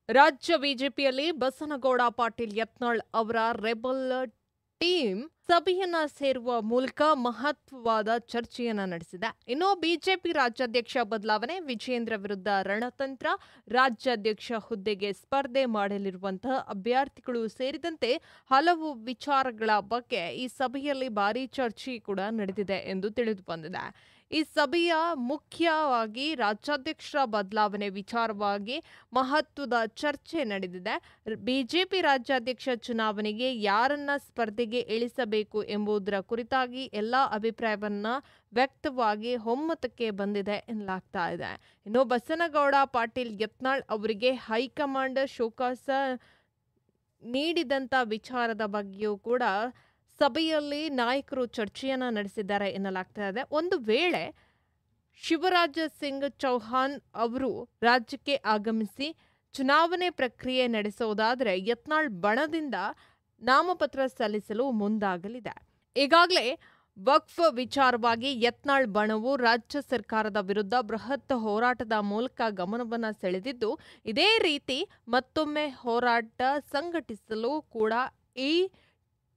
ರಾಜ್ಯ ಬಿಜೆಪಿಯಲ್ಲಿ ಬಸನಗೌಡ ಪಾಟೀಲ್ ಯತ್ನಾಳ್ ಅವರ ರೆಬಲ್ ಟೀಮ್ ಸಭೆಯನ್ನ ಸೇರುವ ಮೂಲಕ ಮಹತ್ವವಾದ ಚರ್ಚೆಯನ್ನ ನಡೆಸಿದೆ. ಇನ್ನು ಬಿಜೆಪಿ ರಾಜ್ಯಾಧ್ಯಕ್ಷ ಬದಲಾವಣೆ, ವಿಜೇಂದ್ರ ವಿರುದ್ಧ ರಣತಂತ್ರ, ರಾಜ್ಯಾಧ್ಯಕ್ಷ ಹುದ್ದೆಗೆ ಸ್ಪರ್ಧೆ ಮಾಡಲಿರುವಂತಹ ಅಭ್ಯರ್ಥಿಗಳು ಸೇರಿದಂತೆ ಹಲವು ವಿಚಾರಗಳ ಬಗ್ಗೆ ಈ ಸಭೆಯಲ್ಲಿ ಭಾರೀ ಚರ್ಚೆ ಕೂಡ ನಡೆದಿದೆ ಎಂದು ತಿಳಿದು ಬಂದಿದೆ. ಈ ಸಭೆಯ ಮುಖ್ಯವಾಗಿ ರಾಜ್ಯಾಧ್ಯಕ್ಷರ ಬದಲಾವಣೆ ವಿಚಾರವಾಗಿ ಮಹತ್ವದ ಚರ್ಚೆ ನಡೆದಿದೆ. ಬಿಜೆಪಿ ರಾಜ್ಯಾಧ್ಯಕ್ಷ ಚುನಾವಣೆಗೆ ಯಾರನ್ನ ಸ್ಪರ್ಧೆಗೆ ಇಳಿಸಬೇಕು ಎಂಬುದರ ಕುರಿತಾಗಿ ಎಲ್ಲಾ ಅಭಿಪ್ರಾಯವನ್ನ ವ್ಯಕ್ತವಾಗಿ ಒಮ್ಮತಕ್ಕೆ ಬಂದಿದೆ ಎನ್ನಲಾಗ್ತಾ ಇದೆ. ಇನ್ನು ಬಸನಗೌಡ ಪಾಟೀಲ್ ಯತ್ನಾಳ್ ಅವರಿಗೆ ಹೈಕಮಾಂಡ್ ಶೋಕಾಸ ನೀಡಿದಂತ ವಿಚಾರದ ಬಗ್ಗೆಯೂ ಕೂಡ ಸಭೆಯಲ್ಲಿ ನಾಯಕರು ಚರ್ಚೆಯನ್ನ ನಡೆಸಿದ್ದಾರೆ ಎನ್ನಲಾಗ್ತಾ ಇದೆ. ಒಂದು ವೇಳೆ ಶಿವರಾಜ್ ಸಿಂಗ್ ಚೌಹಾಣ್ ಅವರು ರಾಜ್ಯಕ್ಕೆ ಆಗಮಿಸಿ ಚುನಾವಣೆ ಪ್ರಕ್ರಿಯೆ ನಡೆಸುವುದಾದರೆ ಯತ್ನಾಳ್ ಬಣದಿಂದ ನಾಮಪತ್ರ ಸಲ್ಲಿಸಲು ಮುಂದಾಗಲಿದೆ. ಈಗಾಗಲೇ ವಕ್ಫ್ ವಿಚಾರವಾಗಿ ಯತ್ನಾಳ್ ಬಣವು ರಾಜ್ಯ ಸರ್ಕಾರದ ವಿರುದ್ಧ ಬೃಹತ್ ಹೋರಾಟದ ಮೂಲಕ ಗಮನವನ್ನು ಸೆಳೆದಿದ್ದು, ಇದೇ ರೀತಿ ಮತ್ತೊಮ್ಮೆ ಹೋರಾಟ ಸಂಘಟಿಸಲು ಕೂಡ ಈ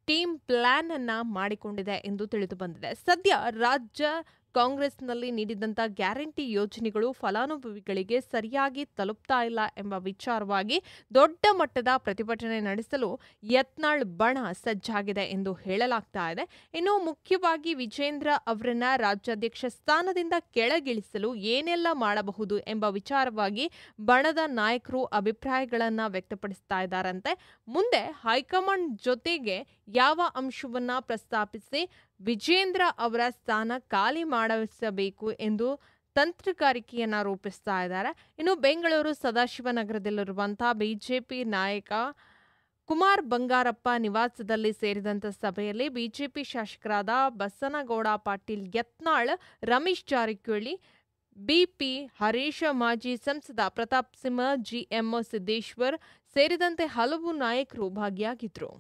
ಟೀಮ್ ಪ್ಲಾನ್ ಅನ್ನ ಮಾಡಿಕೊಂಡಿದೆ ಎಂದು ತಿಳಿದು ಬಂದಿದೆ. ಸದ್ಯ ರಾಜ್ಯ ಕಾಂಗ್ರೆಸ್ನಲ್ಲಿ ನೀಡಿದಂಥ ಗ್ಯಾರಂಟಿ ಯೋಜನೆಗಳು ಫಲಾನುಭವಿಗಳಿಗೆ ಸರಿಯಾಗಿ ತಲುಪ್ತಾ ಇಲ್ಲ ಎಂಬ ವಿಚಾರವಾಗಿ ದೊಡ್ಡ ಮಟ್ಟದ ಪ್ರತಿಭಟನೆ ನಡೆಸಲು ಯತ್ನಾಳ್ ಬಣ ಸಜ್ಜಾಗಿದೆ ಎಂದು ಹೇಳಲಾಗ್ತಾ ಇದೆ. ಇನ್ನು ಮುಖ್ಯವಾಗಿ ವಿಜೇಂದ್ರ ಅವರನ್ನ ರಾಜ್ಯಾಧ್ಯಕ್ಷ ಸ್ಥಾನದಿಂದ ಕೆಳಗಿಳಿಸಲು ಏನೆಲ್ಲ ಮಾಡಬಹುದು ಎಂಬ ವಿಚಾರವಾಗಿ ಬಣದ ನಾಯಕರು ಅಭಿಪ್ರಾಯಗಳನ್ನ ವ್ಯಕ್ತಪಡಿಸ್ತಾ ಇದ್ದಾರಂತೆ. ಮುಂದೆ ಹೈಕಮಾಂಡ್ ಜೊತೆಗೆ ಯಾವ ಅಂಶವನ್ನ ಪ್ರಸ್ತಾಪಿಸಿ ವಿಜೇಂದ್ರ ಅವರ ಸ್ಥಾನ ಖಾಲಿ ಮಾಡಿಸಬೇಕು ಎಂದು ತಂತ್ರಗಾರಿಕೆಯನ್ನ ರೂಪಿಸ್ತಾ ಇದ್ದಾರೆ. ಇನ್ನು ಬೆಂಗಳೂರು ಸದಾಶಿವನಗರದಲ್ಲಿರುವಂತಹ ಬಿಜೆಪಿ ನಾಯಕ ಕುಮಾರ್ ಬಂಗಾರಪ್ಪ ನಿವಾಸದಲ್ಲಿ ಸೇರಿದಂತ ಸಭೆಯಲ್ಲಿ ಬಿಜೆಪಿ ಶಾಸಕರಾದ ಬಸನಗೌಡ ಪಾಟೀಲ್ ಯತ್ನಾಳ್, ರಮೇಶ್ ಜಾರಕಿಹೊಳಿ, ಬಿಪಿ ಹರೀಶ್, ಮಾಜಿ ಸಂಸದ ಪ್ರತಾಪ್ ಸಿಂಹ, ಜಿಎಂ ಸಿದ್ದೇಶ್ವರ್ ಸೇರಿದಂತೆ ಹಲವು ನಾಯಕರು ಭಾಗಿಯಾಗಿದ್ದರು.